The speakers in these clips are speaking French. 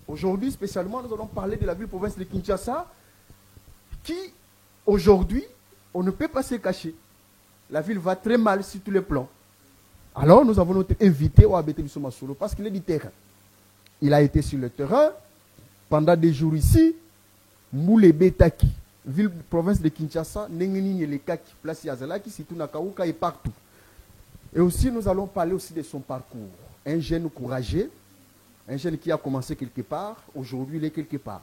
Aujourd'hui, spécialement, nous allons parler de la ville-province de Kinshasa, qui, aujourd'hui, on ne peut pas se cacher. La ville va très mal sur tous les plans. Alors, nous avons notre invité au ABT Bissomasolo parce qu'il est du terrain. Il a été sur le terrain pendant des jours ici. Moule Betaki, ville-province de Kinshasa, Nengenini Lekaki, place Yazalaki, Sitou Nakauka et partout. Et aussi, nous allons parler aussi de son parcours. Un jeune courageux. Un jeune qui a commencé quelque part, aujourd'hui il est quelque part.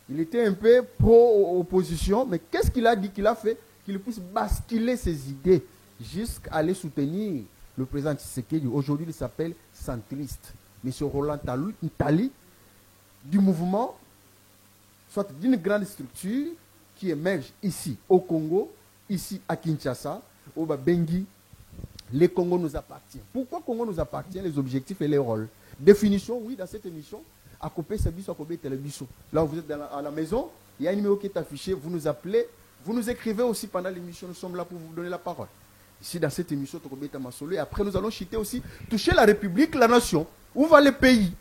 Il était un peu pro-opposition, mais qu'est-ce qu'il a dit, qu'il a fait? Qu'il puisse basculer ses idées jusqu'à aller soutenir le président Tshisekedi. Aujourd'hui il s'appelle centriste. M. Roland Tali, du mouvement, soit d'une grande structure qui émerge ici au Congo, ici à Kinshasa, au Babengi. Le Congo nous appartient. Pourquoi le Congo nous appartient? Les objectifs et les rôles. Définition, oui, dans cette émission, à couper ce biso, à couper télébiso. Là où vous êtes à la maison, il y a un numéro qui est affiché, vous nous appelez, vous nous écrivez aussi pendant l'émission, nous sommes là pour vous donner la parole. Ici, dans cette émission, et après nous allons chuter aussi, toucher la République, la nation. Où va le pays?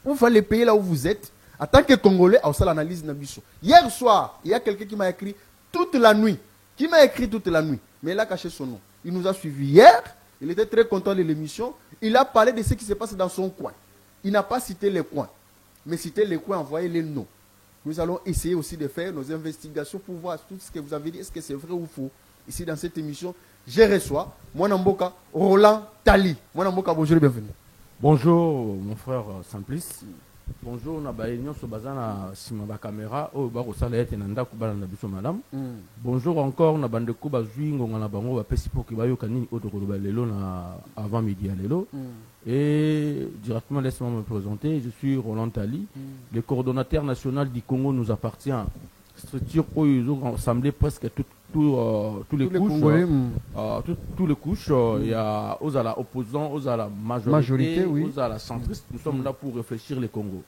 Où va le pays là où vous êtes? En tant que Congolais, à ça l'analyse Nabiso. Hier soir, il y a quelqu'un qui m'a écrit toute la nuit. Qui m'a écrit toute la nuit, mais il a caché son nom. Il nous a suivis hier. Il était très content de l'émission. Il a parlé de ce qui se passe dans son coin. Il n'a pas cité les coins, mais cité les coins, envoyé les noms. Nous allons essayer aussi de faire nos investigations pour voir tout ce que vous avez dit, est-ce que c'est vrai ou faux. Ici, dans cette émission, je reçois Mwanamboka Roland Tali. Mwanamboka, bonjour et bienvenue. Bonjour, mon frère Simplice. Bonjour, na baïnion so bazana simaba caméra o ba ko sala ete nanda ku bana na biso madame. Bonjour encore na bande ko bazwi ngonga na bango ba pesi pour que bayoka nini otokolo lelo na avant midi à lelo. Et directement laisse-moi me présenter, je suis Roland Tali, le coordonnateur national du Congo nous appartient. Structure où ils ont rassemblé presque tous les couches. Tous les couches, il y a aux opposants, aux à la majorité, oui. Aux à la centriste. Nous sommes là pour réfléchir le Congo.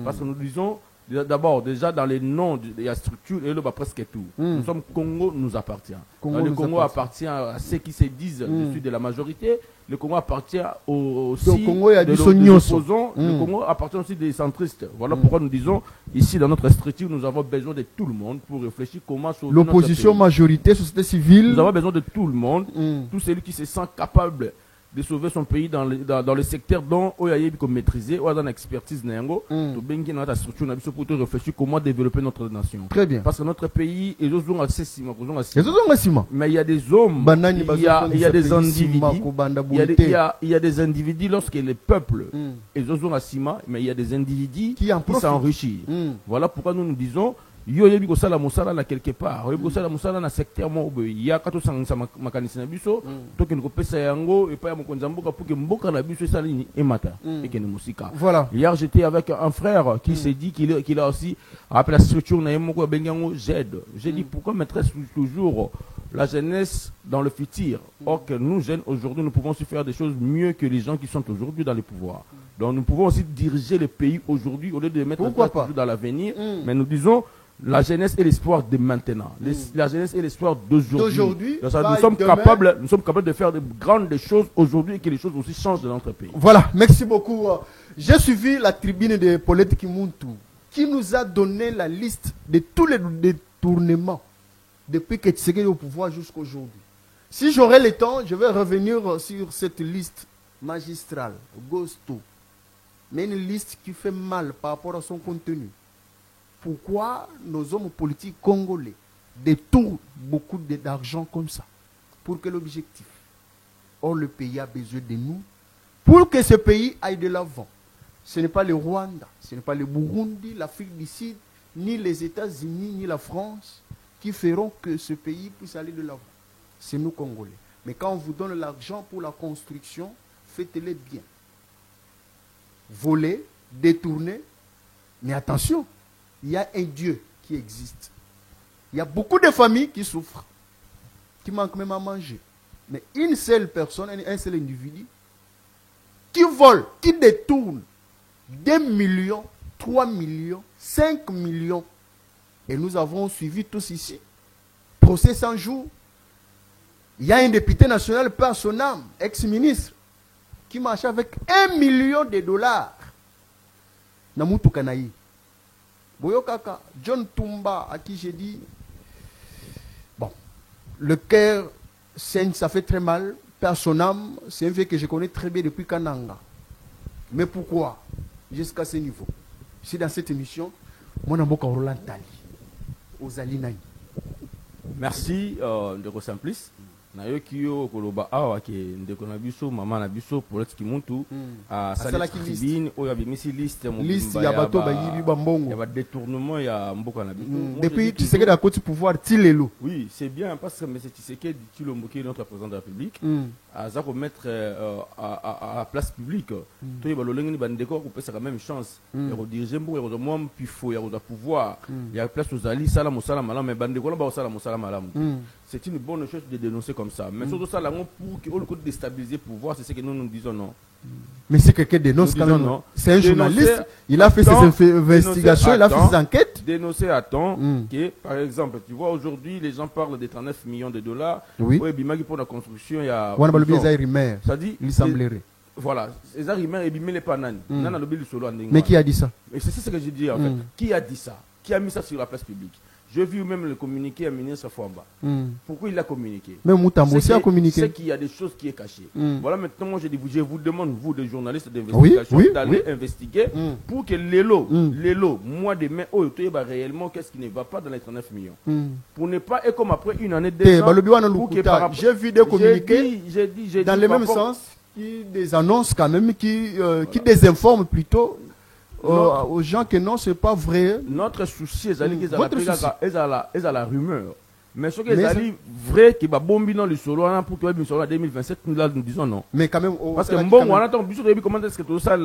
Parce que nous disons, d'abord, déjà dans les noms de la structure, il y a presque tout. Nous sommes Congo nous appartient. Le Congo appartient à ceux qui se disent je suis de la majorité. Le Congo appartient aussi des opposants. Le Congo appartient aussi des centristes. Voilà pourquoi nous disons, ici dans notre structure, nous avons besoin de tout le monde pour réfléchir comment sauver l'opposition, majorité, société civile. Nous avons besoin de tout le monde, tout celui qui se sent capable de sauver son pays dans le secteur dont il y a maîtrisé, ou dans l'expertise Nengo, dans la structure pour réfléchir comment développer notre nation. Très bien. Parce que notre pays est mais il y a des hommes, il y a des individus, il y a des individus lorsque les peuples mais il y a des individus qui s'enrichissent. Voilà pourquoi nous nous disons yo yebi ko sala musala na quelque part yebi ko sala musala na secteur mo il y a kato sangisa makanisi na biso to ke ko pesa yango et pa ya mokonza mboka pour que mboka na biso sala ni emata et que ne musika. Voilà, hier j'étais avec un frère qui s'est dit qu'il a aussi rappelé la structure na yemoko bengango j'aide. J'ai dit pourquoi mettre toujours la jeunesse dans le futur, or que nous jeunes aujourd'hui nous pouvons aussi faire des choses mieux que les gens qui sont aujourd'hui dans les pouvoirs. Donc nous pouvons aussi diriger le pays aujourd'hui au lieu de mettre toujours dans l'avenir, mais nous disons la jeunesse et l'espoir de maintenant. La jeunesse et l'espoir d'aujourd'hui. Nous sommes capables de faire de grandes choses aujourd'hui et que les choses aussi changent dans notre pays. Voilà, merci beaucoup. J'ai suivi la tribune de Paulette Kimuntu qui nous a donné la liste de tous les détournements depuis que Tshisekedi est au pouvoir jusqu'à aujourd'hui. Si j'aurai le temps, je vais revenir sur cette liste magistrale, Gosto. Mais une liste qui fait mal par rapport à son contenu. Pourquoi nos hommes politiques congolais détournent beaucoup d'argent comme ça? Pour quel objectif? Or, le pays a besoin de nous pour que ce pays aille de l'avant. Ce n'est pas le Rwanda, ce n'est pas le Burundi, l'Afrique du Sud, ni les États-Unis, ni la France qui feront que ce pays puisse aller de l'avant. C'est nous Congolais. Mais quand on vous donne l'argent pour la construction, faites-le bien. Voler, détourner, mais attention, il y a un Dieu qui existe. Il y a beaucoup de familles qui souffrent, qui manquent même à manger. Mais une seule personne, un seul individu, qui vole, qui détourne 2 millions, 3 millions, 5 millions. Et nous avons suivi tous ici. Procès 100 jours. Il y a un député national par son âme, ex-ministre, qui marchait avec $1 million. Namutu Kanaï. Boyokaka, John Tumba, à qui j'ai dit, bon, le cœur saigne, ça fait très mal. Par son âme, c'est un fait que je connais très bien depuis Kananga. Mais pourquoi? Jusqu'à ce niveau. Ici, dans cette émission, mon amour Roland Tali, aux Alinaï. Merci, Ndeko Simplice. Nayoki yo koloba awa ke ndeko na biso mama na biso politique muntu a sala tribune o ya bimisi liste ya bato ba yibi ba mbongo ya ba détournement ya mboka na biso depuis Tshisekedi a côté pouvoir tilelo. Oui, c'est bien parce que M. Tshisekedi Tshilombo notre président de la République a za ko mettre à place publique to yeba lolengi ba ndeko ko pesa quand même chance ya ko diriger mboka ya ko mom puis faut ya ko pouvoir ya place aux ali sala mosala malam mais ba ndeko la ba sala mosala malam. C'est une bonne chose de dénoncer comme ça. Mais surtout ça, pour que le côté déstabiliser le pouvoir, c'est ce que nous disons non. Mais c'est quelqu'un qui dénonce quand même. C'est un journaliste, il a fait ses investigations, il a fait ses enquêtes. Dénoncer à temps que, par exemple, tu vois, aujourd'hui, les gens parlent de 39 millions de dollars. Oui. Pour la construction, il y a... Ça dit, il semblerait. Voilà, ces arguments, il met les pananes. Mais qui a dit ça? Et c'est ce que j'ai dit en fait. Qui a dit ça? Qui a mis ça sur la place publique? Je vis même le communiqué à ministre Fouamba. Pourquoi il a communiqué? Même Moutambo aussi a communiqué. C'est qu'il y a des choses qui sont cachées. Voilà, maintenant, moi, je vous demande, vous, des journalistes d'investigation, d'aller investiguer pour que l'élo, moi, demain, réellement, qu'est-ce qui ne va pas dans les 39 millions. Pour ne pas, et comme après une année, j'ai vu des communiqués dans le même sens, des annonces quand même, qui désinforment plutôt. Aux gens que non, c'est pas vrai. Notre souci est à la rumeur. Mais ce qui est vrai, qui va bomber dans le solo pour que le solo en 2027, nous disons non. Mais quand même, parce que bon, on attend comment est-ce que tout ça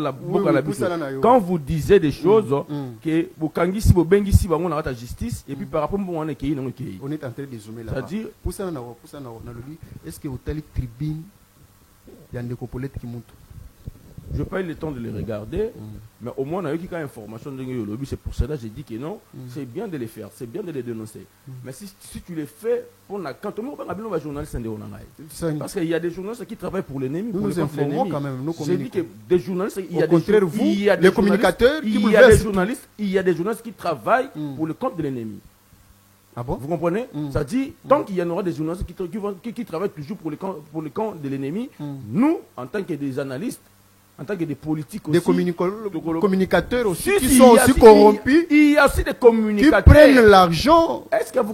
quand vous disiez des choses que vous kangisi vous bengisi vous la justice et puis par rapport on est on est en train de zoomer là. C'est-à-dire pour ça est-ce que vous avez tribune il y a des copolettes qui montent. Je n'ai pas eu le temps de les regarder, mais au moins on a eu quelques informations de lobby. C'est pour cela que j'ai dit que non, c'est bien de les faire, c'est bien de les dénoncer. Mais si tu les fais, quand on a journaliste, parce qu'il y a des journalistes qui travaillent pour l'ennemi. Nous informons quand même, nous j'ai dit que des journalistes, il y a des communicateurs, il y a des journalistes qui travaillent pour le compte de l'ennemi. Ah bon? Vous comprenez? Ça dit, tant qu'il y en aura des journalistes qui travaillent toujours pour le camp de l'ennemi, nous, en tant que des analystes, en tant que des politiques aussi, des communicateurs aussi qui sont aussi corrompus, il y a aussi des communicateurs qui prennent l'argent. Est-ce que vous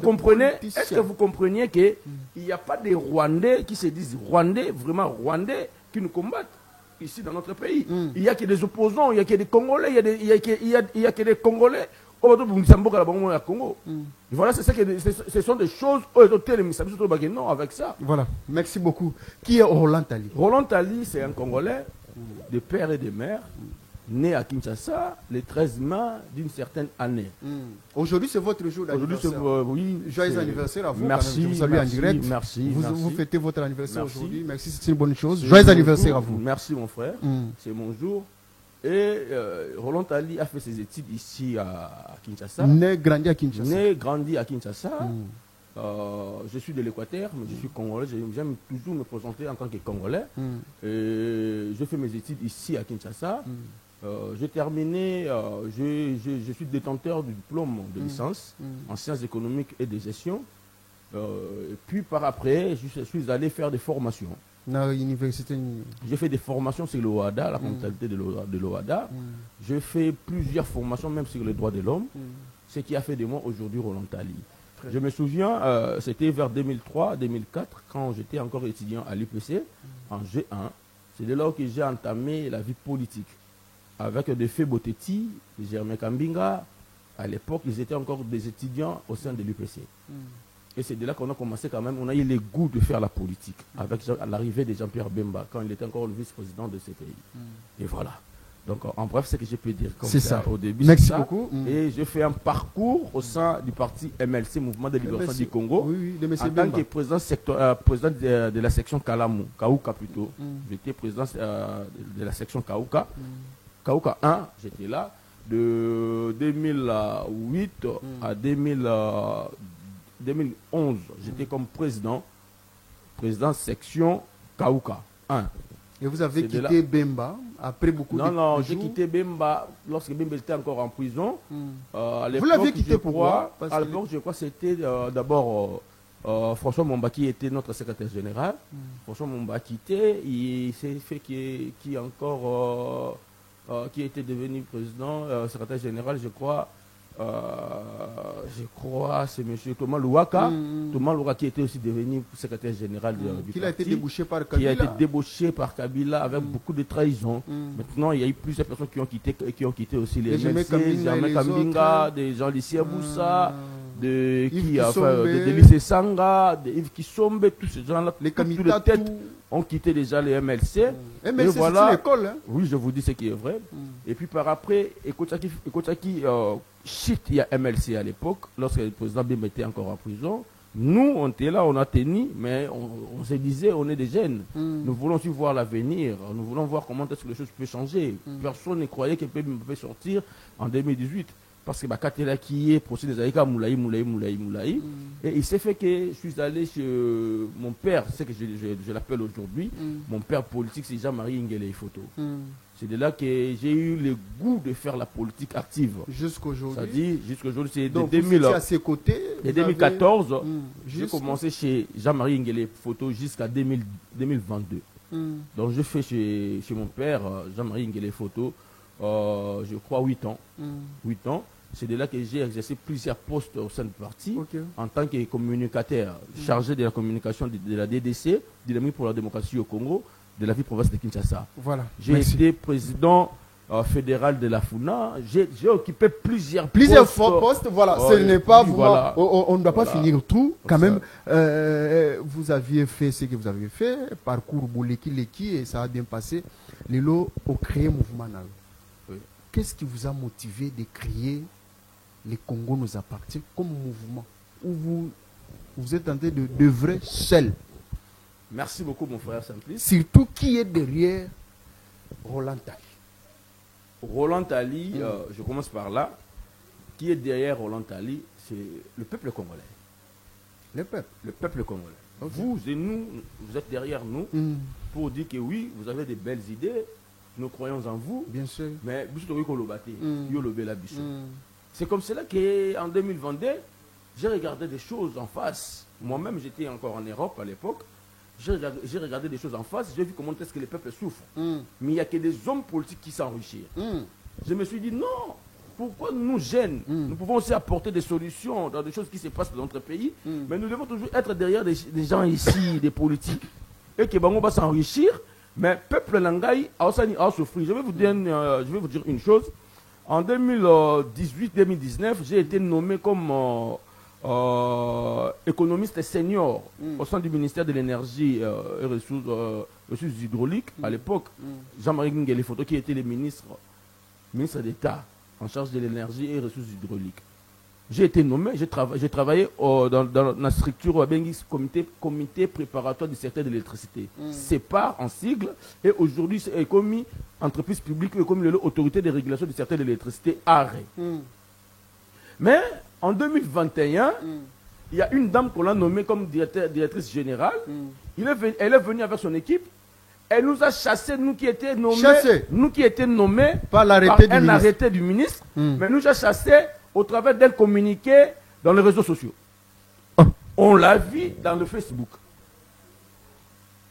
comprenez qu'il n'y a pas des Rwandais qui se disent Rwandais, vraiment Rwandais, qui nous combattent ici dans notre pays? Il n'y a que des opposants, il n'y a que des Congolais, il y a que des Congolais. Voilà, ce sont des choses non avec ça. Voilà, merci beaucoup. Qui est Roland Tali? Roland Tali, c'est un Congolais de père et de mère, né à Kinshasa le 13 mai d'une certaine année. Aujourd'hui, c'est votre jour d'anniversaire. Oui, joyeux anniversaire à vous. Merci. Je vous salue en direct. Merci. Vous fêtez votre anniversaire aujourd'hui. Merci, c'est une bonne chose. Joyeux anniversaire à vous. Merci, mon frère. C'est mon jour. Et Roland Tali a fait ses études ici à Kinshasa. Né, grandi à Kinshasa. Né, grandi à Kinshasa. Je suis de l'Équateur, mais je suis congolais. J'aime toujours me présenter en tant que congolais. Je fais mes études ici à Kinshasa. J'ai terminé, je suis détenteur du diplôme de licence en sciences économiques et de gestion. Et puis par après, je suis allé faire des formations. J'ai fait des formations sur l'OADA, la comptabilité de l'OADA. J'ai fait plusieurs formations même sur les droits de l'homme, ce qui a fait de moi aujourd'hui Roland Tali. Je me souviens, c'était vers 2003-2004, quand j'étais encore étudiant à l'UPC, en G1. C'est de là que j'ai entamé la vie politique. Avec Defé Botetti, Germain Kambinga. À l'époque, ils étaient encore des étudiants au sein de l'UPC. Et c'est de là qu'on a commencé quand même, on a eu le goût de faire la politique, avec l'arrivée de Jean-Pierre Bemba, quand il était encore le vice-président de ce pays. Et voilà. Donc en bref, c'est ce que je peux dire comme ça au début. Merci beaucoup. Et je fais un parcours au sein du parti MLC, Mouvement de Libération du Congo, en tant que président de la section Kalamu, Kaouka plutôt. J'étais président de la section Kaouka. Kaouka 1, j'étais là. De 2008 à 2011, j'étais comme président président section Kauka 1. Et vous avez quitté Bemba après beaucoup de jours? Non, j'ai quitté Bemba lorsque Bemba était encore en prison. Vous l'aviez quitté pourquoi? À l'époque, je crois que c'était d'abord François Momba qui était notre secrétaire général. François Momba a quitté, il s'est fait qui était devenu président, secrétaire général, je crois, c'est M. Thomas Louaka. Thomas Louaka qui était aussi devenu secrétaire général du parti. Qui a été débauché par Kabila. Qui a été débauché par Kabila avec beaucoup de trahison. Maintenant, il y a eu plusieurs personnes qui ont quitté aussi les MLC, Jamais Kambinga, des gens lycée Boussa, de Lycée Sanga, de Yves Kissombe, tous ces gens-là, les têtes ont quitté déjà les MLC. MLC, voilà, c'est l'école. Hein? Oui, je vous dis ce qui est vrai. Et puis par après, Ekotaki shit, il y a MLC à l'époque, lorsque le président Bemba était encore en prison. Nous, on était là, on a tenu, mais on se disait, on est des jeunes. Nous voulons aussi voir l'avenir. Nous voulons voir comment est-ce que les choses peuvent changer. Personne ne croyait que Bemba pouvait sortir en 2018. Parce que Katela qui est procédé des Aïka Moulaï. Et il s'est fait que je suis allé chez mon père, c'est que je l'appelle aujourd'hui. Mon père politique, c'est Jean-Marie Ngele Photo. C'est de là que j'ai eu le goût de faire la politique active. Jusqu'aujourd'hui. C'est-à-dire, jusqu'aujourd'hui, c'est de 2014. J'ai commencé chez Jean-Marie Ngele Photo jusqu'à 2022. Donc je fais chez mon père, Jean-Marie Ngele Photo, je crois 8 ans. 8 ans. C'est de là que j'ai exercé plusieurs postes au sein du parti en tant que communicateur, chargé de la communication de la DDC, Dynamique pour la démocratie au Congo, de la ville-province de Kinshasa. Voilà. J'ai été président fédéral de la FUNA. J'ai occupé plusieurs postes. Voilà. Ce n'est pas vous. Voilà. On ne doit pas finir tout. Quand même, vous aviez fait ce que vous avez fait, parcours Bouleki, et ça a bien passé. Lelo a créé mouvement. Qu'est-ce qui vous a motivé de créer les Congo nous appartient comme mouvement où vous êtes en train d'œuvrer seul? Merci beaucoup, mon frère Simplice. Surtout, qui est derrière Roland Tali? Roland Tali, je commence par là. Qui est derrière Roland Tali? C'est le peuple congolais. Le peuple? Le peuple congolais. Okay. Vous et nous, vous êtes derrière nous pour dire que oui, vous avez des belles idées. Nous croyons en vous. Bien sûr. Mais c'est comme cela qu'en 2022, j'ai regardé des choses en face. Moi-même, j'étais encore en Europe à l'époque. J'ai regardé des choses en face. J'ai vu comment est-ce que les peuples souffrent. Mais il n'y a que des hommes politiques qui s'enrichissent. Je me suis dit non. Pourquoi nous, jeunes, nous pouvons aussi apporter des solutions dans des choses qui se passent dans notre pays, mais nous devons toujours être derrière des gens ici, des politiques. Et que Bango va s'enrichir. Mais peuple Nangaï a souffert. Je vais vous dire une chose. En 2018-2019, j'ai été nommé comme économiste senior au sein du ministère de l'énergie et ressources hydrauliques. À l'époque, Jean-Marie Ngele Photo, qui était le ministre d'État en charge de l'énergie et ressources hydrauliques. J'ai été nommé, j'ai travaillé dans la structure Bengis, comité préparatoire du secteur de l'électricité. C'est pas en sigle. Et aujourd'hui, c'est comme entreprise publique et comme l'autorité de régulation du secteur de l'électricité, ARE. Mais en 2021, il y a une dame qu'on a nommée comme directrice générale. Elle est venue avec son équipe. Elle nous a chassés, nous qui étions nommés par un arrêté du ministre. Mais nous a chassés au travers d'un communiqué dans les réseaux sociaux. On l'a vu dans le Facebook.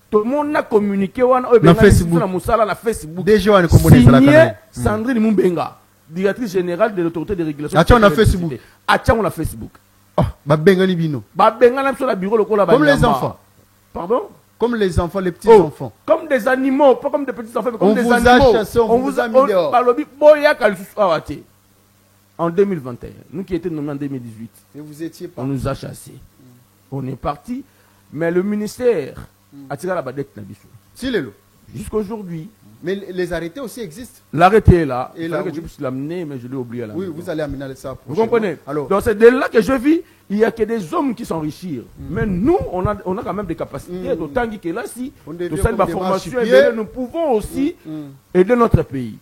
Tout le monde a communiqué dans Facebook. Déjà, signé Sandrine Mumbenga, directrice générale de l'autorité de régulation. On a Facebook. On a Facebook. Comme les enfants. Pardon? Comme les enfants, les petits enfants. Comme des animaux, pas comme des petits enfants, mais comme des animaux. On vous a chassé, on vous a mis dehors. En 2021, nous qui étions nommés en 2018, et vous étiez pas. On nous a chassés. On est parti, mais le ministère a tiré la badette. Jusqu'à aujourd'hui. Mais les arrêtés aussi existent. L'arrêté est là. Il fallait que je puisse l'amener, mais je l'ai oublié à la maison. Oui, vous allez amener ça. Vous comprenez? Alors, donc c'est de là que je vis. Il n'y a que des hommes qui s'enrichissent. Mais nous, on a quand même des capacités. D'autant que là, si nous sommes formation, nous pouvons aussi aider notre pays.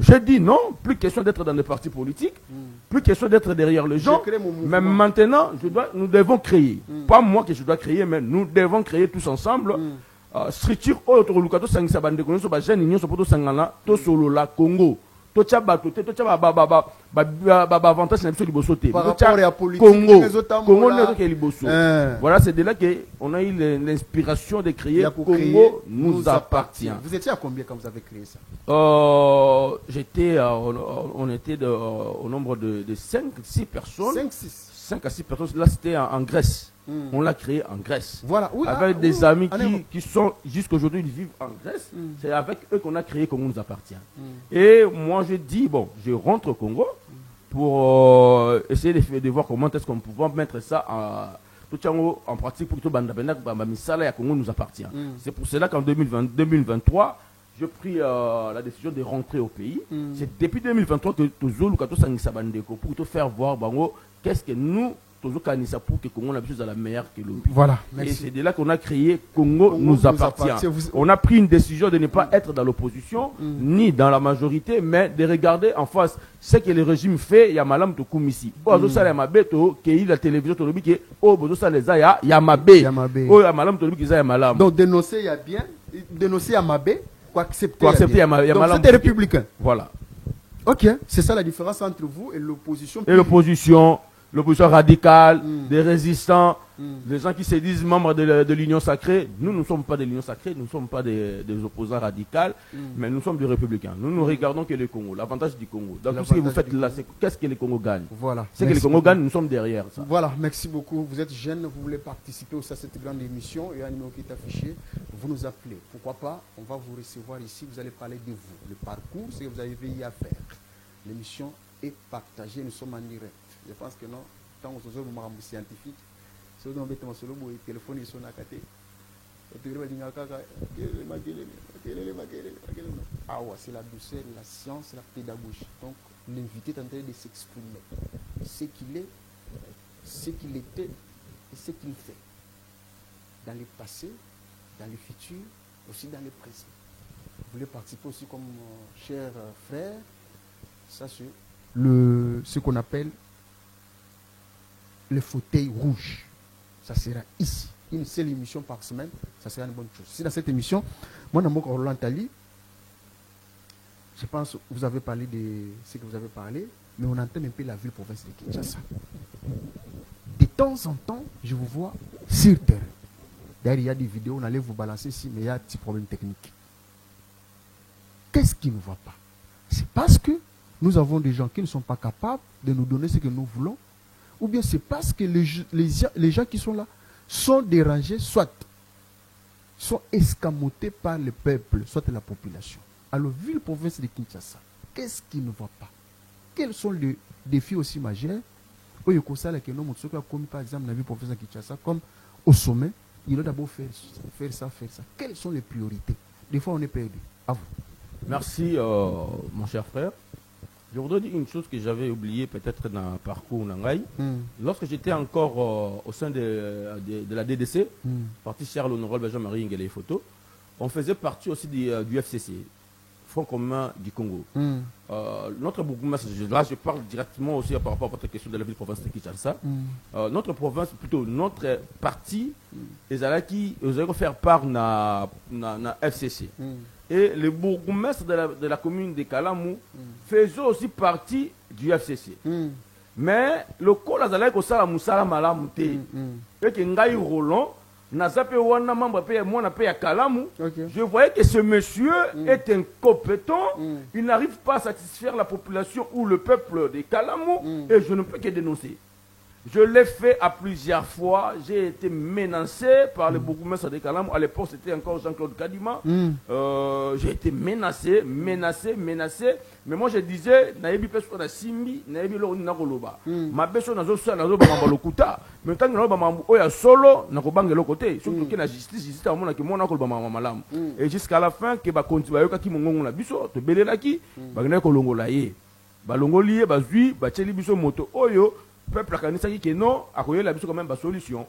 J'ai dit non, plus question d'être dans des partis politiques, plus question d'être derrière les gens. Mais maintenant, nous devons créer. Pas moi que je dois créer, mais nous devons créer tous ensemble. Structure autour de la Congo. Par rapport à politique, voilà, c'est de là qu'on a eu l'inspiration de créer Congo nous appartient. Vous étiez à combien quand vous avez créé ça? On était au nombre de 5-6 personnes. 5 à 6 personnes. Là, c'était en Grèce. On l'a créé en Grèce. Voilà. Oui, avec des amis qui sont, jusqu'aujourd'hui, ils vivent en Grèce. C'est avec eux qu'on a créé Congo nous appartient. Et moi, je dis, bon, je rentre au Congo pour essayer de voir comment est-ce qu'on peut mettre ça en pratique pour que Congo nous appartient. C'est pour cela qu'en 2023, j'ai pris la décision de rentrer au pays. C'est depuis 2023 que pour faire voir qu'est-ce que nous pour que Congo a besoin de la meilleure que l'autre. Voilà, et c'est de là qu'on a créé Congo nous appartient. On a pris une décision de ne pas être dans l'opposition, ni dans la majorité, mais de regarder en face ce que le régime fait. Il y a Malam Tokoumisi. La télévision, donc dénoncer, il y a bien. Dénoncer Yamabé, quoi accepter. Donc c'était républicain. Voilà. Ok, c'est ça la différence entre vous et l'opposition. Et l'opposition radicale, des résistants, des gens qui se disent membres de l'Union sacrée. Nous ne sommes pas de l'Union sacrée, nous ne sommes pas des opposants radicaux, mais nous sommes des républicains. Nous ne regardons que le Congo, l'avantage du Congo. Donc tout ce que vous faites là, c'est qu'est-ce que le Congo gagne. Voilà. C'est que le Congo gagne, nous sommes derrière ça. Voilà, merci beaucoup. Vous êtes jeune, vous voulez participer aussi à cette grande émission. Il y a un numéro qui est affiché. Vous nous appelez. Pourquoi pas, on va vous recevoir ici. Vous allez parler de vous, le parcours, ce que vous avez veillé à faire. L'émission est partagée, nous sommes en direct. Je pense que non, tant que nous sommes scientifiques, si vous avez un téléphone, ils sont à côté. Ah ouais, c'est la douceur, la science, la pédagogie. Donc, l'invité est en train de s'exprimer. Ce qu'il est, ce qu'il était et ce qu'il fait. Dans le passé, dans le futur, aussi dans le présent. Vous voulez participer aussi comme cher frère. Ça, c'est ce qu'on appelle le fauteuil rouge. Ça sera ici. Une seule émission par semaine, ça sera une bonne chose. Si dans cette émission, moi, dans mon Roland Tali, je pense que vous avez parlé de ce que vous avez parlé, mais on entend un peu la ville province de Kinshasa. De temps en temps, je vous vois sur terrain. D'ailleurs, il y a des vidéos, on allait vous balancer ici, mais il y a un petit problème technique. Qu'est-ce qui ne va pas? C'est parce que nous avons des gens qui ne sont pas capables de nous donner ce que nous voulons, ou bien c'est parce que les gens qui sont là sont dérangés, soit sont escamotés par le peuple, soit la population. Alors, ville province de Kinshasa, qu'est-ce qui ne va pas? Quels sont les défis aussi majeurs? Par exemple, dans la ville province de Kinshasa, comme au sommet, il doit d'abord faire ça. Quelles sont les priorités? Des fois, on est perdu. À vous. Merci, mon cher frère. Je voudrais dire une chose que j'avais oubliée peut-être dans le parcours Nangaï. Lorsque j'étais encore au sein de la DDC, parti cher l'honorable Jean-Marie Ngele Photo, on faisait partie aussi du FCC, Front commun du Congo. Notre bourgmestre, là je parle directement aussi par rapport à votre question de la ville province de Kinshasa. Notre province, plutôt notre parti, ils allaient faire part na FCC. Et le bourgmestre de la commune de Kalamou faisait aussi partie du FCC. Mais le col azalaki kosala musala malamu te. Et que Ngai Roland, nazape wana membre pe mwana pe ya Kalamou, je voyais que ce monsieur est incompétent, il n'arrive pas à satisfaire la population ou le peuple de Kalamou, et je ne peux que dénoncer. Je l'ai fait à plusieurs fois. J'ai été menacé par le bourgmestre de Kalamou. À l'époque, c'était encore Jean-Claude Kadima. J'ai été menacé. Mais moi, je disais, Naïbi Pesso na Simbi, Naïbi Lo Nakoloba. Ma Pesso na Zosa na Zoba Mambalokuta. Mais tant que Nazoba Mambo Oya solo, Nakobange le côté. Surtout que la justice, à mon qui mon Nakoloba Mamalam. Et jusqu'à la fin, que va continuer à qui mon la biso, te belelaki, Bagna Kolongolaye. Balongolié, Bazui, Bacheli Biso Moto Oyo. Peuple qui que non, a la quand même solution.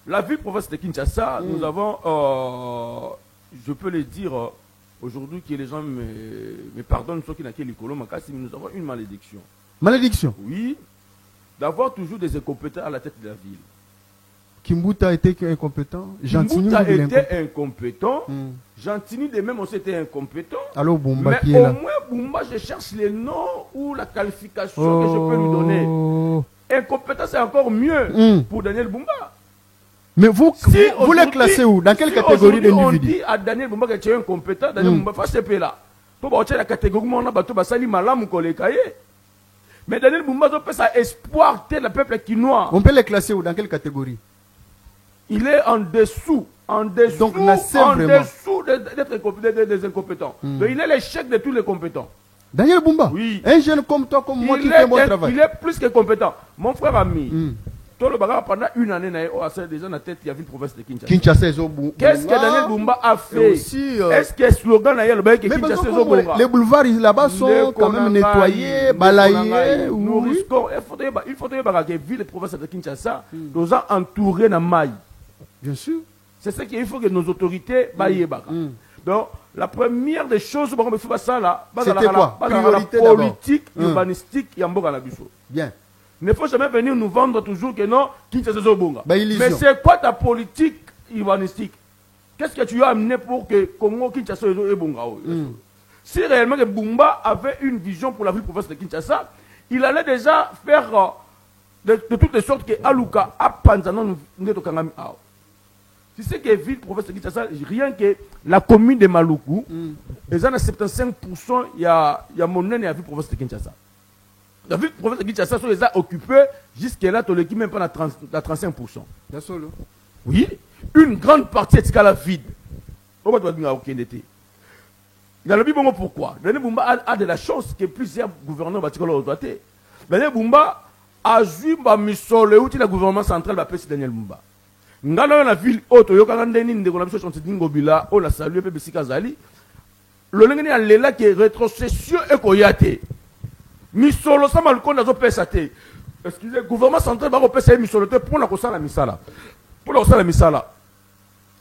La ville province de Kinshasa, nous avons, je peux le dire, Aujourd'hui, que les gens me pardonnent, ceux qui n'ont qu'à l'écolo, nous avons une malédiction. Malédiction? Oui, d'avoir toujours des incompétents à la tête de la ville. Kimbuta était incompétent. Kimbuta était incompétent. Gentini de même aussi était incompétent. Alors Bumba mais qui est là? au moins Bumba, je cherche les noms ou la qualification que je peux lui donner. Incompétent, c'est encore mieux pour Daniel Bumba. Mais vous les classez où? Dans quelle catégorie d'individu? On dit à Daniel Bumba que tu es incompétent. Daniel Bumba, face à là. Pour voir la catégorie, on a battu Basali Malam Kolekaye. Mais Daniel Bumba, on peut ça espoir tel le peuple quinois. On peut les classer où? Dans quelle catégorie? Il est en dessous. Donc, d'être des incompétents. Donc, il est l'échec de tous les compétents. Daniel Bumba? Oui. Un jeune comme toi, comme moi, qui fait mon travail. Il est plus que compétent. Mon frère ami, pendant une année, déjà dans la tête, il y avait une province de Kinshasa. Qu'est-ce que Daniel Bumba a fait? Est-ce que le slogan est que Kinshasa est au Bonga? Les boulevards là-bas sont quand même nettoyés, balayés. Nous risquons, il faut que la ville et province de Kinshasa nous a entourés de mailles. Bien sûr. C'est ça qu'il faut que nos autorités baillent. Donc, la première des choses, c'était quoi? La politique urbanistique Yamboga Nabiso. Bien. Il ne faut jamais venir nous vendre toujours que non, Kinshasa est au Bonga. Mais illusion. c'est quoi ta politique urbanistique? Qu'est-ce que tu as amené pour que Congo Kinshasa est au Bonga? Si réellement que Bumba avait une vision pour la ville province de Kinshasa, il allait déjà faire de toutes les sortes que Aluka a Panzanon Netokangami Ao. Tu sais que ville province de Kinshasa, rien que la commune de Maluku, ils ont 75%, il y a monnaie et la ville province de Kinshasa. La ville province de Kinshasa, ils ont occupé jusqu'à là, tu l'équipe même pas à 35%. Oui, une grande partie est la vide. Pourquoi tu vas dire aucun été? Dans le Bibongo, pourquoi? Daniel Bumba a de la chance que plusieurs gouverneurs ont doté. Daniel Bumba a vu Misole où le gouvernement central va passer Daniel Bumba. Dans la ville haute, il y a des gens qui ont salué Bessikazali. Le lengeni a lela qui est rétrocession et koyate. Misolo sa malkonda zo pesate. Excusez, le gouvernement central va repasser Misolo pour la cosa la misala. Pour la cosa la misala.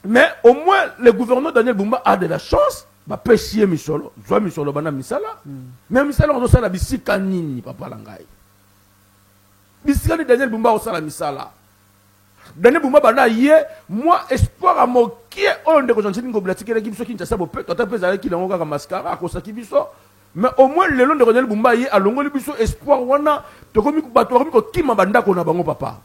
Mais au moins le gouverneur Daniel Bumba a de la chance. Bah pêcher Misolo. Soit Misolo bana misala. Mais misala on doit la bisika nini papa langai. Bisika ni Daniel Bumba on la misala. Daniel Bumba bana yé moi espoir à mon qui est on de conjoncture ngoblatique qui biso Kinshasa bo peut toi peut qui lango ka mascara à cause qui biso. Mais au moins le long de Daniel Bumba yé alongo le biso espoir wana to komi ko bato ko kima banda ko na bango papa.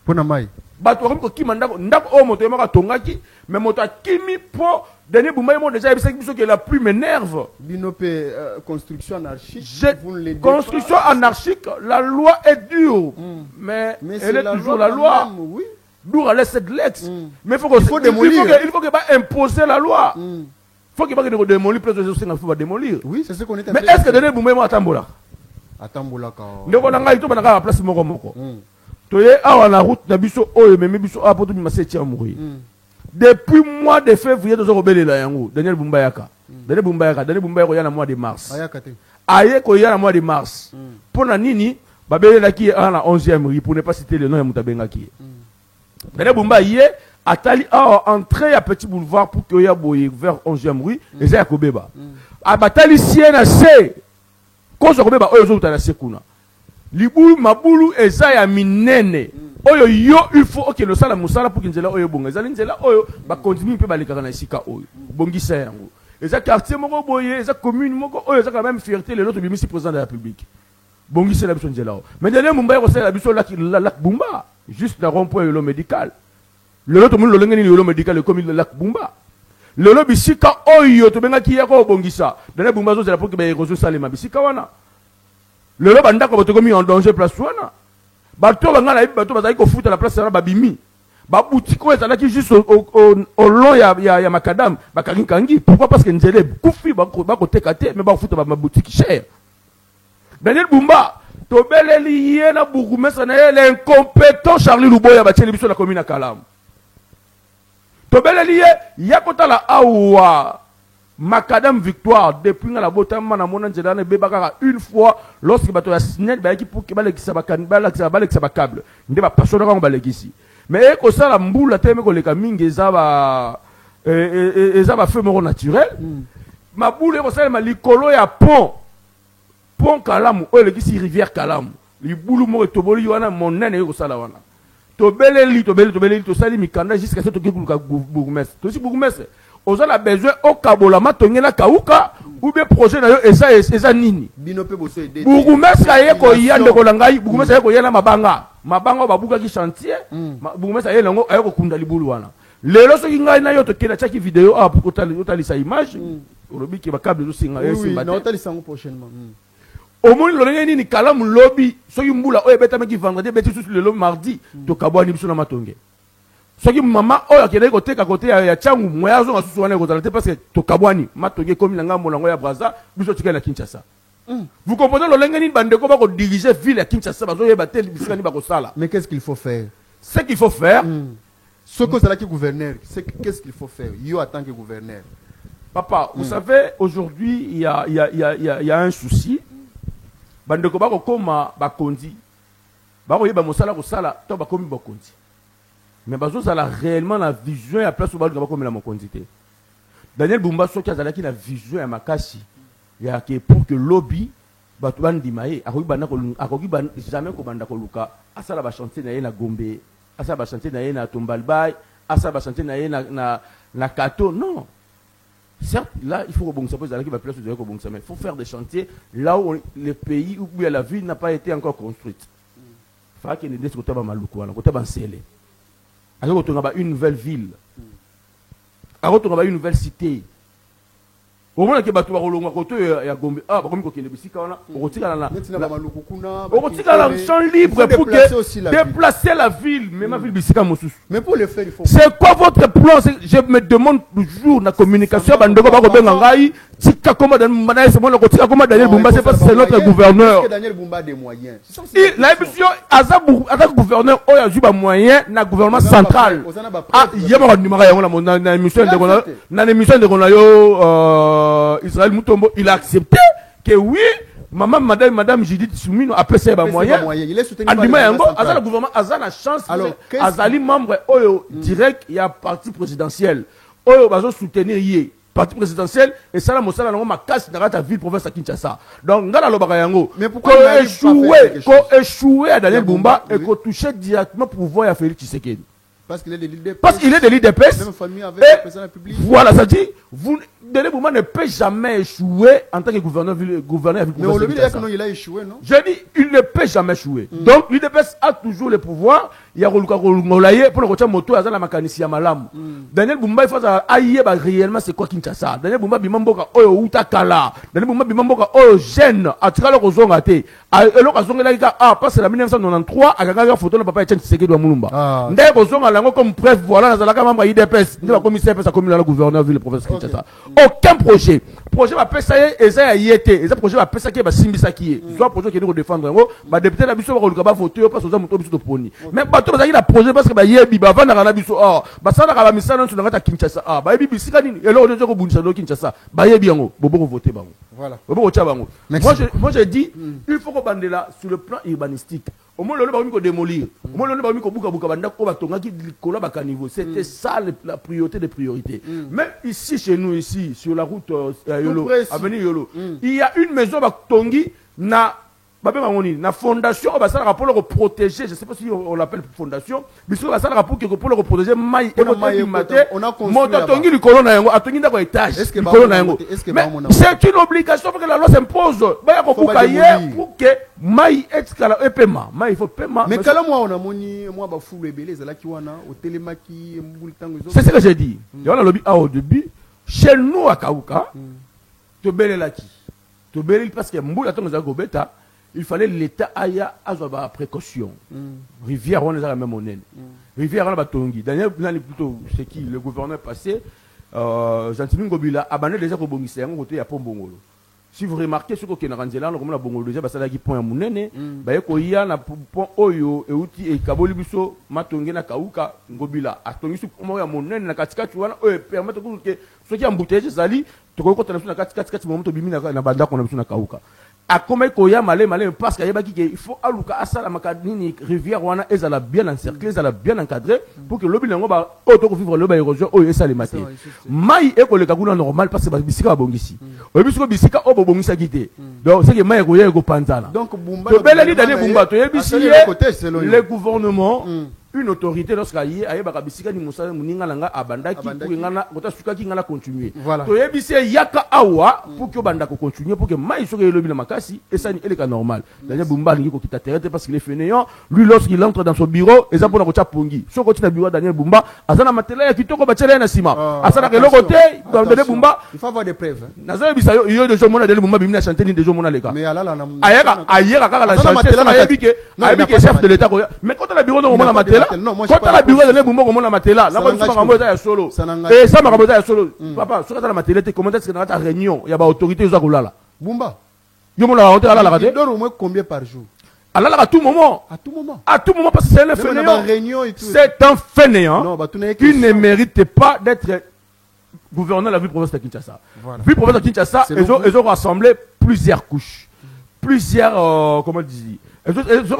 Pona mai. Bato ko kima ndako o moto yemaka tongaki mais moto akimi po Daniel Bumba mo déjà biso que la pluie m'énerve. Binopé construction anarchique. Construction anarchique, la loi est dure. Mais elle est toujours la loi. Oui. Dure à l'est de l'ex. Mais il faut démolir. Il faut qu'il va imposer la loi. Il faut qu'il va démolir plus de choses qu'il faut démolir. Oui, c'est ce qu'on est en train de faire. Mais est-ce que Daniel Bumba est à Tambola? À Tambola quand. Ne connais pas, il faut la place moko. Tu es à la route na biso oyo mais biso a pour tout masetia mourir. Depuis mois de février, nous avons rebellé là, Daniel Bumba Yaka. Daniel Bumba Yaka y a le mois de mars. Aye ko y a le mois de mars. Pour la nini, babele là qui est à la 11e rue, pour ne pas citer le nom de Moutabenga qui est. Daniel Bumba y est, atali a entré à Petit Boulevard pour que y a boye vers 11e rue, et ça y a Kobeba. A batali siena se, quand je Kobeba, oyo zo utala sekuna. Libulu mabulu eza ya minene. Oyo yo il faut que le sala musala pour kinzela oyo bonga ezali nzela oyo ba continue pe baleka na sika oyo bongisa yango eza quartier moko boye eza commune moko oyo eza quand même fierté le notre bimisi président de la République bongisa la biso nzela mais dernier Mumba ko sala biso la Bumba juste na rond-point le médical le notre monde lolengeni le médical comme le lac Bumba le lo bisika oyo to benga ki yako bongisa dernier Bumba zo zela pour que ba érosion salema bisika wana le lo banda ko boto mis en danger place wana. Bato banga na bato bazali ko futa la place na babimi. Ba boutique ko ezalaki juste au long ya makadam bakakinkangi. Pourquoi? Parce que nzele kufi ba ko tekate mais ba futa ba boutique cher. Daniel Bumba to beleli ye na bourgmestre na l'incompétent Charlie Luboya ba tsheli biso la commune à Kalam. To beleli ye yakota la awa Macadam Victoire, depuis la botama na mona nzela na bebaka une fois lorsque bato ya signet ba ki pour que balekisa ba câble nde ba passionné ka balekisi mais ko sala mbula teme ko leka mingi eza ba feu moko naturel mabulu ekosala malikolo ya pont Kalamu oyo elekisi rivière Kalamu libulu moko etoboli wana monene ekosala wana tobeleli tosali mikanda jusqu'à ce toki kuluka bourgmestre tosi bourgmestre ozala besoin okabola matonge na kauka ou bien projet na yo eza nini bourgmestre aye koya ndeko na ngai bourgmestre aye koya na mabanga babukaki chantier bourgmestre aye nango aye kokunda libulu wana lelo soki ngai na yo tokenda tiaki video pour kotalisa image olobi ke bakable ezosinga prochainement omoni lolenge nini Kalamu lobi soki mbula oyo ebetamaki vendredi ebeti susu lelo mardi tokabwani biso na matonge soki mama oyo akendaki koteka kote ya tiangu moya azonga susu wana ekozala te parce que tokabwani matonge ekomi na ngambo nango ya Braza biso tikali na Kinshasa. Vous comprenez lolenge nini bandeko bakodiriger ville ya Kinshasa bazoyeba te bisika nini bakosala. Mais qu'est-ce qu'il faut faire? Ce qu'il faut faire ce que c'est qui gouverneur, qu'est-ce qu'il faut faire yo en tant que gouverneur? Papa, vous savez aujourd'hui il y a un souci. Bandeko bako koma bakondi bako yeba mosala kosala to bakomi bakondi mais bazo sala réellement la vision ya place bako bako la mokondi te. Daniel Bumba soki azalaki na vision ya makasi ya ke pour que lobby batu bandimaye akoki jamais ko banda ko luka asala ba chantier na ye na Gombe asala ba chantier na ye na Tombalbay asala ba chantier na ye na Kato non. Certes, là, il faut rebondir, mais il faut faire des chantiers là où le pays où la ville n'a pas été encore construite. Il faut qu'il y ait des côtés maloukou, côté bansélé. Alors, on a une nouvelle ville. Alors, on a une nouvelle cité. Au moins que batu balonga koto ya Gombe bakomi kokende bisika wana okotika na champ libre pour déplacer la ville mais ma ville bisika mosusu. Mais pour le faire il faut. C'est quoi votre plan? Je me demande toujours na communication bandeko bako benga ngai tika koma dans manaïs c'est moi le kotika koma Daniel Bumba c'est parce que c'est notre gouverneur. Est-ce que Daniel Bumba a des moyens? La émission aza gouverneur oya juba moyen na gouvernement central. Ah yema ndimaka yango na émission de yo Israël Mutombo, il a accepté que oui, madame Judith Soumino a placé des moyens. Il est soutenu par le gouvernement. Azan a chance. Azali membre direct, il y a parti présidentiel. Oyo bazo soutenir yé parti présidentiel et ça la mosala nango makasi na kata ville province à Kinshasa. Donc ngala lobaka yango. Mais pourquoi échouer à Daniel Bumba et ko toucher directement pouvoir à Félix Tshisekedi? Parce qu'il est de l'IDPS. Parce qu'il est de l'IDPS. Même famille avec le président de la République. Voilà, ça dit, Daniel Bumba ne peut jamais échouer en tant que gouverneur. Mais on le dit que non, il a échoué, non? Je dis, il ne peut jamais échouer. Donc, l'IDPS a toujours le pouvoir. Il y a Roluka Rolungolaye pour le côté moto, il y a la mécanicie à Malam. Daniel Bumba, il faut aïe, réellement, c'est quoi Kinshasa? Daniel Bumba, Bimamboka, Oyo, Utakala. Daniel Bumba, Bimamboka, Oyo, Gênes, Atikala, Ozongate. Et l'occasion, parce que la 1993, à la photo, le papa Etienne Tshisekedi wa Mulumba. Ndé, Ozonga, comme preuve, voilà, dans la membre IDPS, nous, la commissaire, ça, comme le gouverneur, ville, province Kinshasa. Aucun projet. Projet va passer, et ça, y était. Et ça, projet va passer, qui va Simbisa qui est. Soit projet qui est de défendre, va député la mission, va le voter, parce que ça, moto, biso de poni. Mais, tout le projet parce que bah yebi bah vana kana biso bah ça na kaba misana nso ngata Kinshasa bah yebi bisika nini et là on est ko bunisa do Kinshasa bah yebi yango bobo voter bango voilà bobo cha bango. Moi je dis il faut qu'on bande là sur le plan urbanistique au moins le ba ko démolir au moins le ba ko buka banda ko batonga ki likolo ba caniveau c'était ça la priorité des priorités. Mais ici chez nous ici sur la route Yolo avenue Yolo il y a une maison ba tongi na la fondation va ça pour le protéger, je ne sais pas si on l'appelle fondation, mais ça va pour le protéger maï et le matin. Mon tongi du colon a tongi dans l'étage. C'est une obligation que la loi s'impose. Pour que maï et paiement. Maï il faut paiement. Mais quand moi on a moni moi ba fou rebelle c'est là qui wana au télémaki c'est ce que j'ai dit. Il y a lobby au début chez nous à Kauka. To belé la qui. To belé parce que mbula tonga za gobeta. Il fallait l'État aya azoba précaution. Rivière, on est à la même monnaie. Rivière, on a batongi. Daniel, plutôt, c'est qui? Le gouverneur passé, Jean-Timi Ngobila, abandonné déjà pour Bongissé, on côté à Pombongolo. Si vous remarquez ce qu'on a rendu là, on a Bongolo déjà, ça qui point à Mounene, Bayekoya, na point Oyo, et outil, et Kabolibuso, Matongi, na Kauka, Ngobila, à Tongi, comment à Mounene, na Katika, tu vois, permettre que ceux qui embouteillent, Zali, tu vois, quand on a besoin de 4 moments, tu bimina, na Banda, qu'on a besoin de Kauka. a comme koya malé parce qu'il faut aluka asala makadini rivière wana ezala bien encerclée, ezala bien encadrée pour que l'obi nango ba auto vivre le ba érosion o esa le matin mai ekoleka kuna normal parce que bisika ba bongisi o bisiko bisika o bongisa kité donc c'est que mai ekoya ekopanzana donc bumba to beleli dernier bumba to yebisi le gouvernement une autorité lorsqu'il aye baka bisika ni musala muninga nanga abandaki pour ngana kota suka ki ngana continuer to yebisi yaka awa pour que banda ko continuer pour que mai soke lobi na makasi et ça ni eleka normal dernier bumba ngi ko kita terre parce qu'il est fainéant lui lorsqu'il entre dans son bureau et ça pour na kocha pongi so ko tina bureau dernier bumba azana matela ya kitoko bachela na sima asana ke lokote dans dernier bumba il faut avoir des preuves nazo yebisa yo de jomona dernier bumba bimina chanter ni de jomona leka mais alala na ayeka kaka la chanter ayebike chef de l'état mais quand la bureau no mona matela quand la bureau de Bumbo comme on a matela là quand tu vas manger ya solo et ça m'a ya solo papa sur la matela comment est-ce que dans ta réunion il y a ba autorité za kolala Bumba yo mona la hôtel là la tu dors au moins combien par jour à tout moment parce que c'est un fainéant c'est un fainéant qui ne mérite pas d'être gouverneur de la ville province de Kinshasa ville province de Kinshasa ils ont rassemblé plusieurs couches plusieurs comment dire ils ont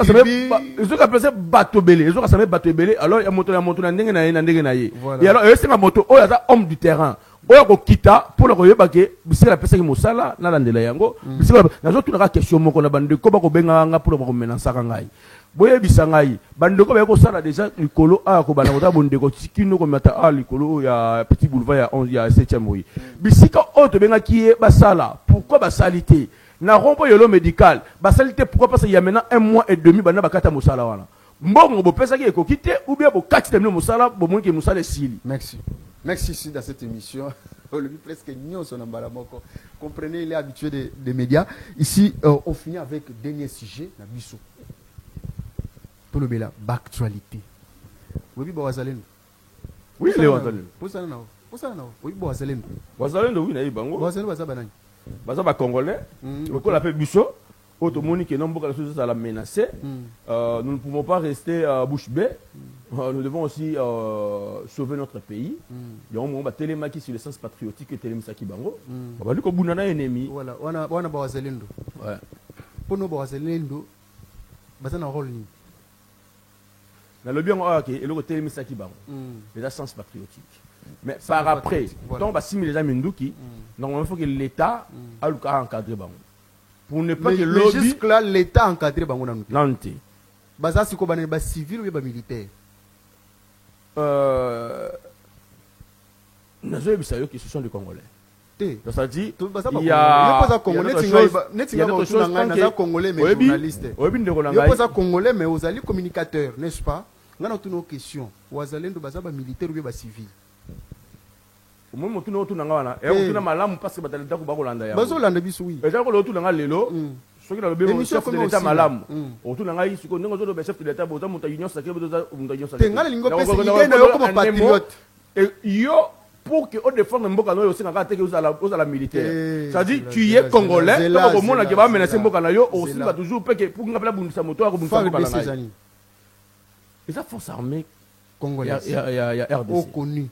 appelé ça bateau belé. Ils ont rassemblé bateau belé. Alors il y a moto na ndenge na ye. Et alors c'est ma moto. Oh il y a homme du terrain. Oh il y a kita pour le koyeba ke bisi la pesa ki mosala na landela yango. Bisi na zo tuna question moko na bande ko ba ko benga nga pour ko menansa ngai. Boye bisangai. Bande ko ba ko sala déjà likolo a ko bana ko ta bonde ko tikino ko mata a likolo ya petit boulevard ya 11 ya 7e rue. Bisi ka o to benga ki ba sala. Pourquoi ba salité? Na rompo yolo médical basalité pourquoi parce qu'il y a maintenant 1 mois et demi bana bakata mosala wana mbongo bo pesa ki ekokite ou bien bo katite mino mosala bo monki mosala sili. Merci ici dans cette émission le presque nyonso na mbala moko comprenez il est habitué des médias ici on finit avec dernier sujet na biso pour le bela actualité oui bo wazalendo oui les wazalendo pour ça na oui bo wazalendo oui na ibango wazalendo bazaba nani baza ba congolais ko la pe biso auto moni que nombre de choses à la menacer nous ne pouvons pas rester bouche bée nous devons aussi sauver notre pays donc on va télémaki sur le sens patriotique et télémisaki bango on va lui ko bunana ennemi voilà wana ba wazalendo ouais pour nous ba wazalendo baza na rôle ni na le bien ok et le télémisaki bango les sens patriotique. Mais par après, quand on va simuler les Aminduki, normalement il faut que l'État a le cas encadré. Pour ne pas que le jusque-là, l'État encadré. Non, Baza si kobané ba civil ou ba militaire. Nous avons vu que ce sont des Congolais. C'est-à-dire, il y a d'autres choses congolais mais journalistes. Il y a des Congolais mais aux alliés communicateurs, n'est-ce pas? On a une question. Ouazalendo baza ba militaire ou ba civil. Au moment où tu n'as et on a malam parce que batalita ko bakolanda ya. Bazo landa biso oui. Et ça ko lo tu n'as lelo. Ce qui dans le bureau chef de l'état malam. On tu n'as ici ko ndongo zo chef de l'état boza muta union sacrée boza muta union sacrée. Tenga lingo pesa ide na yo comme patriote. Et yo pour que on défende mboka no yo singa ka teke aux la militaire. Ça dit tu es congolais, donc au monde qui va menacer mboka na yo aussi va toujours pour ngapela bundisa moto ko bundisa mboka na. Et ça force armée congolaise. Il y a RDC. Connu.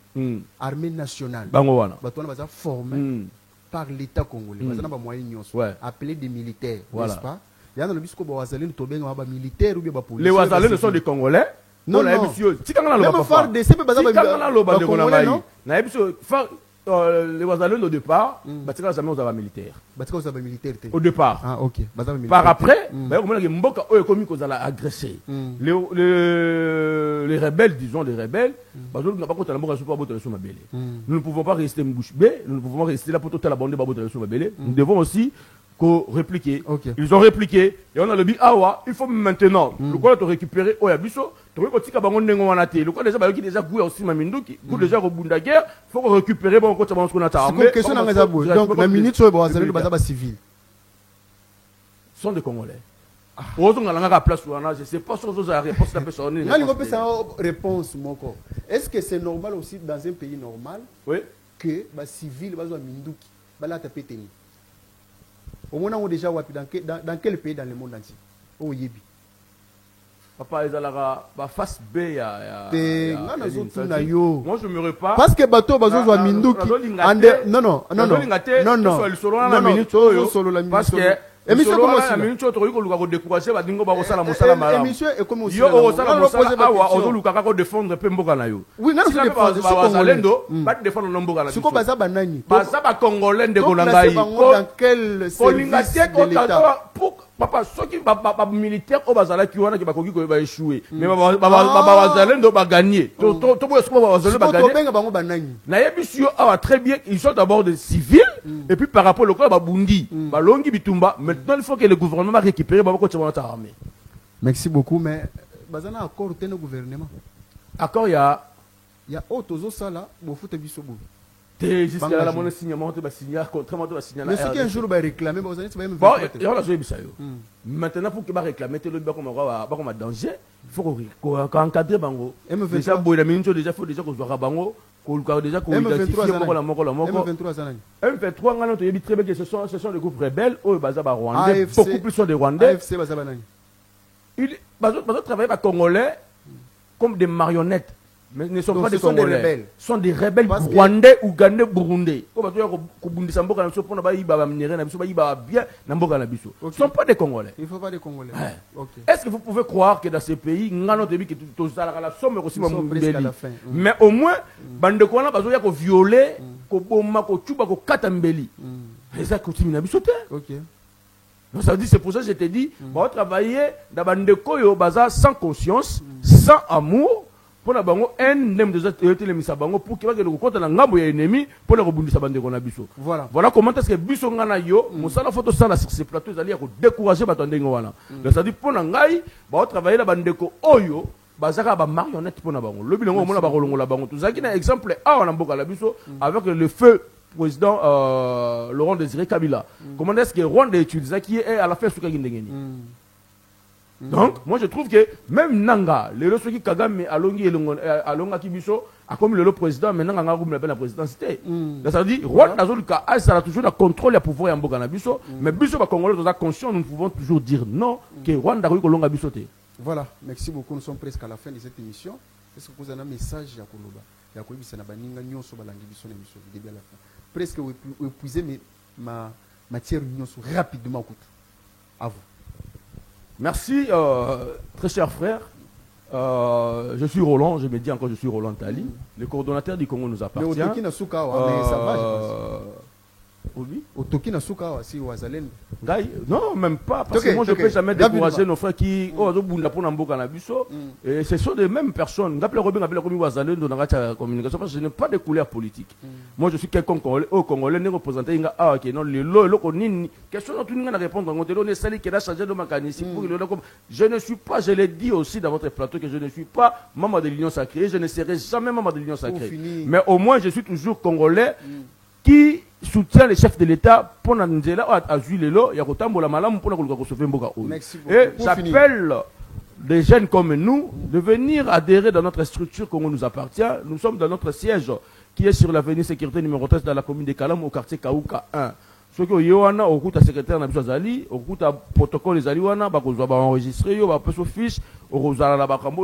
Armée nationale. Bangowana. Batouana va formé par l'État congolais. Bazana ba moyens appelés des militaires, n'est-ce pas? Il y a dans le bisco ba wazalendo to benga ba militaire ou bien ba police. Les wazalendo sont des Congolais. Non, même faire des CP bazana ba Congolais non. Na ebiso les wazalendo au départ, batika jamais aux militaires. Batika aux militaires. Au départ. Ah OK. Par après, ba ko mboka o ekomi ko zala agressé. Les rebelles, disons les rebelles, nous ne pouvons pas rester bouche bée, nous ne pouvons pas rester là pour tout la bande nous devons aussi répliquer. Ils ont répliqué et on a le dit il faut maintenant le quoi te récupérer au yabiso tu veux que bango ndengo wana te le quoi déjà qui déjà goût aussi maminduki goût déjà rebunda guerre faut récupérer bon ko ce qu'on a armé question na ngaza boy donc la minute so ba zali ba civil sont des Congolais. Je sais pas si vous avez réponse à la personne. Réponse, est-ce que c'est normal aussi dans un pays normal que les civils soient minduki, la tapeteni? Au moins, on a déjà dans quel pays dans le monde entier? Au Yébi. Papa, ils ont face B. Moi, je me repars. Parce que bateau bazo minduki. Non. Parce que Émission comment ça? Émission to ko décourager ba dingo ba ko sala musala mala. Émission et comment aussi? Yo o sala musala awa o luka ka ko défendre pe mboka na yo. Oui, non, c'est pas bazalendo, ba défendre no mboka na biso. Siko baza banani? Baza ba congolais ndeko na ngai. Dans quel service de l'État? Papa, ceux qui sont militaires, au bazala qui ont échoué. Mais bazalendo va gagner. Tout le monde très bien, ils sont d'abord des civils, et puis par rapport au club Babundi, Balongi Bitumba, maintenant il faut que le gouvernement récupère notre armée. Merci beaucoup, mais bazana accord au gouvernement. Accord, il y a autre ça là, pour foutre bisobo. Jusqu'à la monnaie signalement, contrairement à signer. Mais ce qui un jour va réclamer, vous allez même. Bon, il y a la chose bizarre. Maintenant, pour que va réclamer, le bien comme un danger, il faut qu'on encadre bango. Déjà, boy la minute déjà faut déjà qu'on soit bango, qu'on déjà qu'on identifie la mort. M23, on a très bien que ce sont des groupes rebelles, au Bazaba Rwandais, beaucoup plus sont des Rwandais. AFC Bazaba Nani. Ils travaillent par Congolais comme des marionnettes. Mais ne sont pas des Congolais. Ce sont des rebelles rwandais, ougandais, burundais. Ce ne sont pas des Congolais. Il ne faut pas des Congolais. Est-ce que vous pouvez croire que dans ces pays, mais au moins, bande ko wana bazoya ko violer, ko bomba, ko tuba, ko katambeli. Et ça continue na biso te. OK. Donc ça veut dire, c'est pour ça que je te dis, on va travailler dans bande ko baza sans conscience, sans amour. Pour la bango un nem déjà les misabango pour qu'il va que le compte na ngambo ya ennemi pour le rebondisa bande ko na biso. Voilà comment est-ce que biso ngana yo musala photo ça sur ces plateaux ils allaient décourager batande ngwana. Donc ça dit pour na ngai ba travailler la bande ko oyo bazaka ba marionnette pour na bango. Le bilongo mona ba kolongola bango. Tout ça qui na exemple a na mboka la biso avec le feu président Laurent Désiré Kabila. Comment est-ce que Rwanda utilise qui est à la fin sur Kagindengeni. Donc, moi je trouve que même Nanga, les lois qui Kagame alonga kibiso, a comme le président, maintenant Nanga comme la présidentité. Ça veut dire, Rwanda ça a toujours le contrôle et le pouvoir en Bogana biso, mais biso ba Congolais sont conscients, nous pouvons toujours dire non, que Rwanda a kolonga biso te. Voilà, merci beaucoup, nous sommes presque à la fin de cette émission. Est-ce que vous avez un message à Koloba? Il y a quoi ça baninga nyonso balangi biso na biso début à la fin. Presque épuiser ma matière nyonso rapidement à vous. Merci, très cher frère. Je suis Roland, je me dis encore, je suis Roland Tali. Le coordonnateur du Congo nous appartient. Mais au Toki Nasuka, mais ça va, je pense. Oui. Au Toki Nasuka, si au Azalen. Non, même pas. Parce que moi, je ne peux jamais décourager nos frères qui ont et ce sont les mêmes personnes. Je n'ai pas de couleur politique. Moi, je suis quelqu'un au Congolais, ne représenté non, je ne suis pas, je l'ai dit aussi dans votre plateau, que je ne suis pas membre de l'Union sacrée, je ne serai jamais membre de l'Union sacrée. Mais au moins, je suis toujours Congolais qui soutient les chefs de l'État pour et j'appelle des jeunes comme nous de venir adhérer dans notre structure Congo nous appartient. Nous sommes dans notre siège qui est sur l'avenue sécurité numéro 13 dans la commune de Kalam au quartier Kaouka 1. Ce que Yohana, au coup de secrétaire Nabizali, au coup de protocole des Aliwana, il faut enregistrer, il faut fiche, il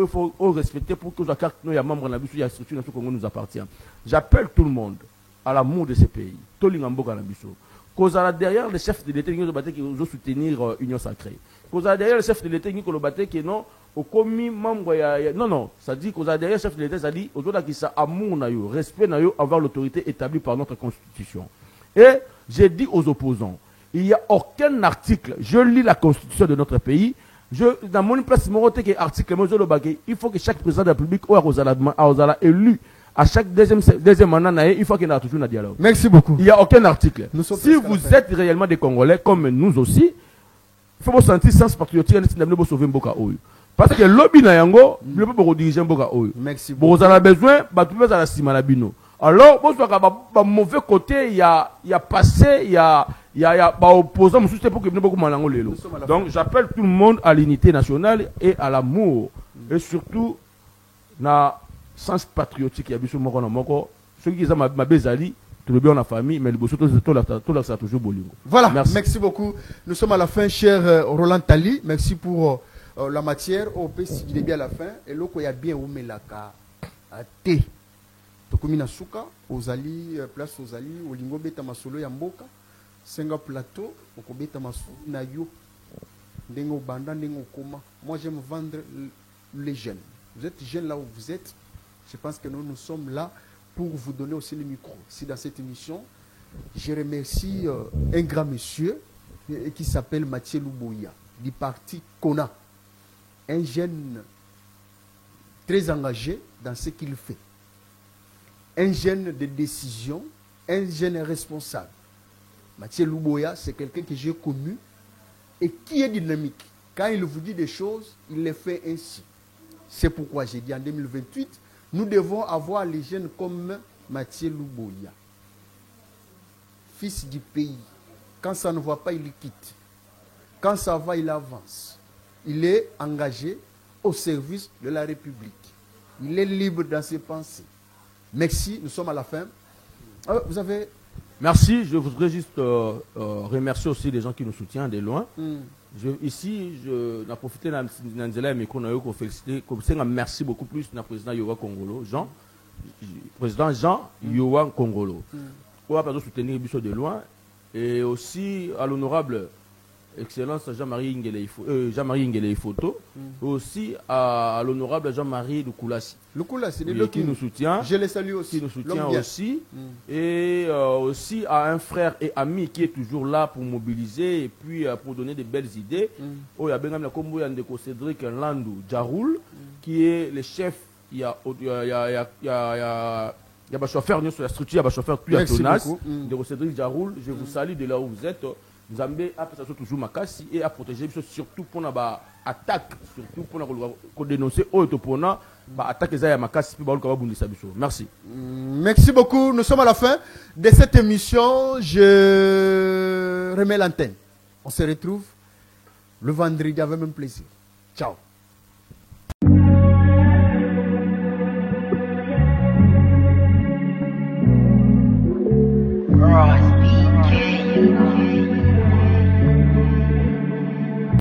faut respecter pour que la carte nous y a membre de la structure Congo nous appartient. J'appelle tout le monde à l'amour de ces pays. Derrière les chefs de l'État qui ont soutenir l'Union sacrée. Derrière les chefs de l'État qui ont qui non, au commis membre non, ça dit que derrière les chefs de l'État, ça dit aujourd'hui qu'il y a amour, respect envers l'autorité établie par notre constitution. Et j'ai dit aux opposants, il n'y a aucun article, je lis la constitution de notre pays, dans mon place, article, il faut que chaque président de la République soit élu. À chaque deuxième mandat, il faut qu'il y ait toujours un dialogue. Merci beaucoup. Il n'y a aucun article. Si vous êtes réellement des Congolais, comme nous aussi, il faut vous sentir sens patriotique et sauver Mboka Oyo. Parce que l'objet na yango, le peut rediriger Mboka Oyo. Merci beaucoup. Vous avez besoin, vous avez besoin de alors, vous mauvais côté, il y a passé, il y a opposant, pour que vous donc, j'appelle tout le monde à l'unité nationale et à l'amour. Et surtout, na sens patriotique, il y a besoin de ceux qui ont ma bezali, tout le bien en famille, mais le beau tout ça toujours bolingo. Voilà, merci beaucoup. Nous sommes à la fin, cher Roland Tali. Merci pour la matière. Au PC, il est bien à la fin. Et là, il y a bien où melaka à thé. Tokomina suka, aux ali, place aux ali, au lingo beta masolo yamboka. Senga plateau, okobeta masu na yo. Ndengo banda, ndengo koma. Moi, j'aime vendre les jeunes. Vous êtes jeunes là où vous êtes. Je pense que nous sommes là pour vous donner aussi le micro. Si dans cette émission, je remercie un grand monsieur qui s'appelle Mathieu Luboya, du parti Kona. Un jeune très engagé dans ce qu'il fait. Un jeune de décision, un jeune responsable. Mathieu Luboya, c'est quelqu'un que j'ai connu et qui est dynamique. Quand il vous dit des choses, il les fait ainsi. C'est pourquoi j'ai dit en 2028, nous devons avoir les jeunes comme Mathieu Luboya. Fils du pays. Quand ça ne va pas, il quitte. Quand ça va, il avance. Il est engagé au service de la République. Il est libre dans ses pensées. Merci, nous sommes à la fin. Vous avez... Merci, je voudrais juste remercier aussi les gens qui nous soutiennent de loin. Ici, je n'ai profité de micro pour féliciter, merci beaucoup plus au président Yowa Congolo, président Jean Yowa Congolo. On va soutenir Bissot de loin et aussi à l'honorable Excellence Jean-Marie Ngele Photo, aussi à l'honorable Jean-Marie Lukulasi. Lukulasi, qui nous soutient. Je les salue aussi. Qui nous soutient aussi. Et aussi à un frère et ami qui est toujours là pour mobiliser et puis pour donner des belles idées. Il y a Benjamin Kombo Yandeko Cédric Landou Djaroul, qui est le chef. Il y a un chauffeur sur la structure, il y a un chauffeur plus à Tonas, de Cédric Djaroul. Je vous salue de là où vous êtes. Zambé a toujours makasi et a protégé surtout pour la attaque, surtout pour dénoncer autopona attaque les makasi merci. Merci beaucoup. Nous sommes à la fin de cette émission. Je remets l'antenne. On se retrouve le vendredi avec même plaisir. Ciao.